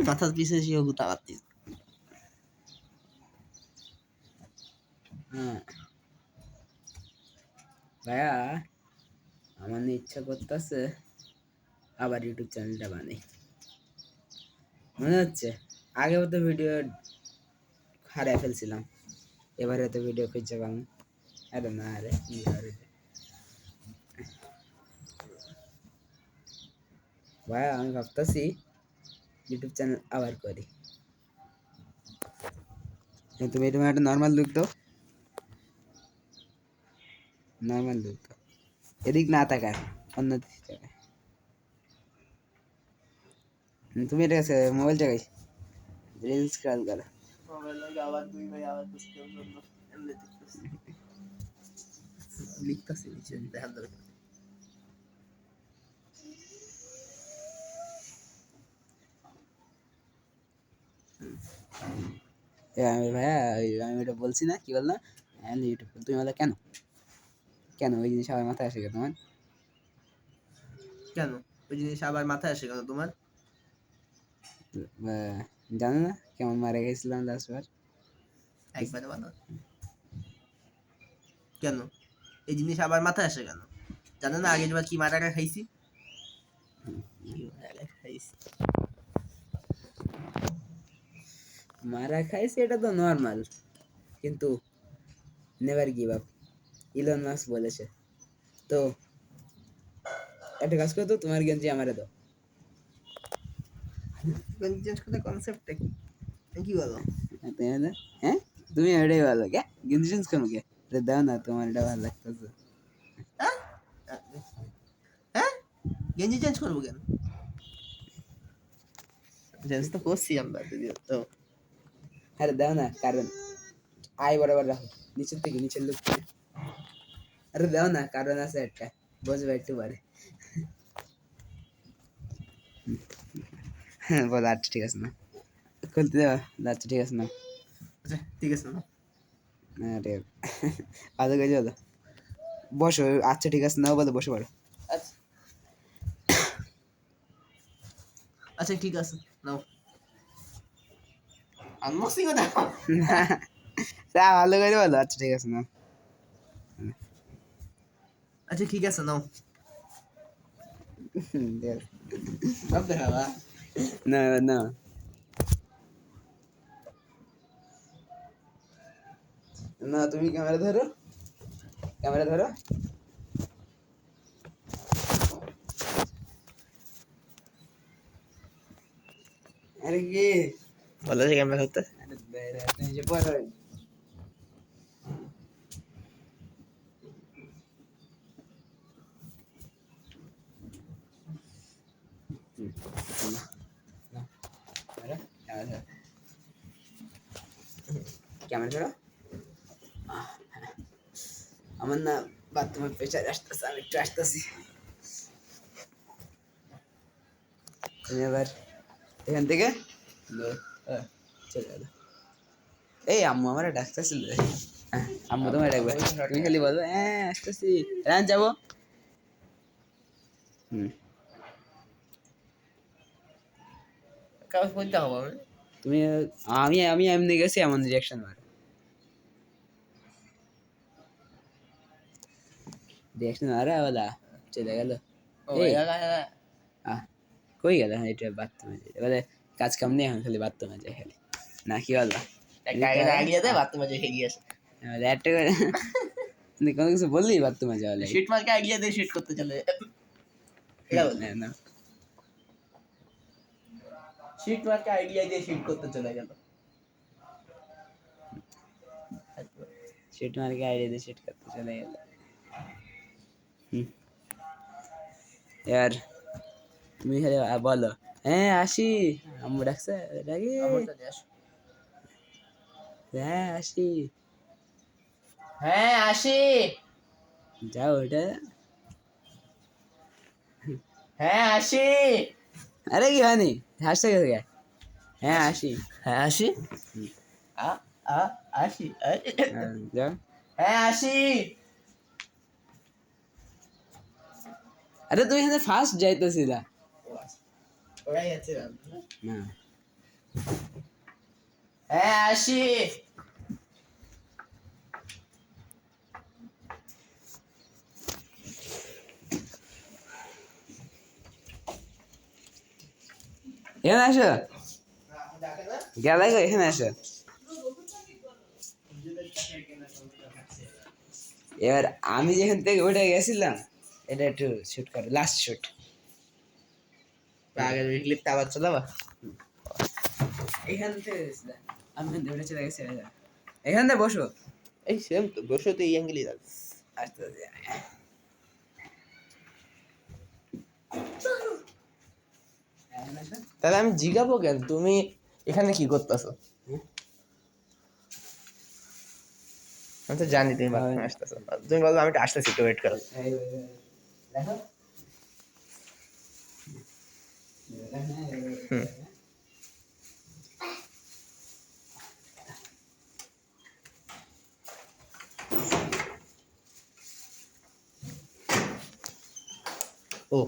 মাথার পিছে সে গুতা পাচ্ছিস। হ্যাঁ ভাইয়া আমার না ইচ্ছা করতেছে আবার ইউটিউব চ্যানেলটা বানাই। মনে হচ্ছে আগেও তো ভিডিও হারিয়ে ফেলছিলাম, এবারে তো ভিডিও খুঁজে পাবো। আরে না রে কি আর ভাইয়া আমি ভাবতেছি ইউটিউব চ্যানেল আবার করি। তুমি তোমার একটা নর্মাল লুক দাও, নর্মাল লুক দাও, এদিক না তাকায় অন্য দিক তাকায়। তুমি এটা কাছে মোবাইল চাকাই রিলস কল করো। মোবাইল লাগে আবার দুই ভাই আবার বুঝতে জন্য এমনি দেখতেছি লিখতেছি নিচে দেখার দরকার নেই। আমি ভাইয়া আমি এটা বলছি না কি বললাম ইউটিউব তুমি বলে কেন কেন ওই জিনিস আমার মাথায় আসে তোমার? কেন ওই জিনিস আবার মাথায় আসে কেন তোমার? জানো না কেমন মারা গেছিলাম লাস্টবার? একবারে বলো কেন এই জিনিস আবার মাথায় আসে কেন? জানো না আগের বার কি মারাটা খাইছি? মারা খাইছি এটা তো নর্মাল, কিন্তু never give up Elon Musk বলেছে তো। একটা কাজ করো তো তোমার গেঞ্জি আমারে দাও। চেঞ্জ করতে কনসেপ্টটা কি? কি বলো? হ্যাঁ তুমি এটাই ভালো কে গেঞ্জি চেঞ্জ করো কে? দাও না তোমার এটা ভালো লাগতেছে। হ্যাঁ হ্যাঁ গেঞ্জি চেঞ্জ করবো কেন? চেঞ্জ তো করছি আমরা তো। আরে দাও না, কারণ আয় বরাবর রাখো, নিচের থেকে নিচের লোক থেকে। আরে দাও না, কারণ আছে একটা, বুঝবে একটু পরে। হ্যাঁ বলো। আচ্ছা ঠিক আছে না, খুলতে দেওয়া। আচ্ছা ঠিক আছে না, আচ্ছা ঠিক আছে না আরে আধা কেজি হলো। বসো। আচ্ছা ঠিক আছে নাও বলো, বসে পড়ো। আচ্ছা আচ্ছা ঠিক আছে নাও আনবক্সিং দেখো। তা ভালো করে বলো। আচ্ছা ঠিক আছে নাও। আচ্ছা ঠিক আছে নাও দেখ। সব দেখাবা না না না, তুমি ক্যামেরা ধরো, ক্যামেরা ধরো। আরে কি বলো যে ক্যামেরা ধরতে। আরে বেরে তুমি যে পড়ো। ক্যামেরা ধরো। আমার না বাথরুমের প্রেশার আসতেছে, আমি একটু আসতেছি। তুমি এবার এখান থেকে চলে গেলো। এই আম্মু আমার ডাকতেছিল। আম্মু তোমার ডাকবে, তুমি খালি বলবে হ্যাঁ আসতেছি, রান যাবো। কাগজ পড়তে হবে আমি তুমি আমি আমি এমনি গেছি এমন রিয়াকশন মারো। রিয়াকশন মারা বলা চলে গেল। ও এই এলাকা কই গেল? হ্যাঁ এটা বাথরুমে যায় বলে, কাজ কাম নেই এখন, খালি বাথরুমে যায় খালি। না কি বলবা? একটা আগে আইডিয়া দেয় বাথরুমে যে হেরিয়ে আসে একটা করে কোনো কিছু বললি বাথরুমে যাওয়া লাগে। শিট মার্কে আইডিয়া দিয়ে শিট করতে চলে না শিট মার্কে আইডিয়া দিয়ে শিট করতে চলে গেল সেট মার্কে আইডিয়া দিয়ে সেট করতে চলে গেল। এবার তুমি খালি বলো হ্যাঁ আসি, আম্মু ডাকছে ডাকি, হ্যাঁ আসি, হ্যাঁ আসি, যাও ওটা। হ্যাঁ আসি, আরে কি হয়নি, হাসতে গেছে কে? হ্যাঁ আসি, হ্যাঁ আসি, আ আ আসি, যাও। হ্যাঁ আসি। আরে তুই এখানে ফার্স্ট যাইতেছি না। ওরাই আছে না হ্যাঁ আসি এখানে আসো, গেলে গো এখানে আসো। এবার আমি যেখান থেকে উঠে গেছিলাম, এটা একটু শুট করে, লাস্ট শুট। আগের ক্লিপটা আবার চালাবা এখান থেকে গেছিলাম, আমি কিন্তু উঠে চলে গেছি। এখান থেকে বসো। এই সেম তো বসে তো এই অ্যাঙ্গেলই থাকবে আস্তে আস্তে। এখানে আসো। তাহলে আমি জিগাবো কেন তুমি এখানে কি করতেছো আমি তো জানি তুমি বাথরুমে আসতেছো তুমি বলো আমি তো আসতেছি একটু ওয়েট করো দেখো হুম ও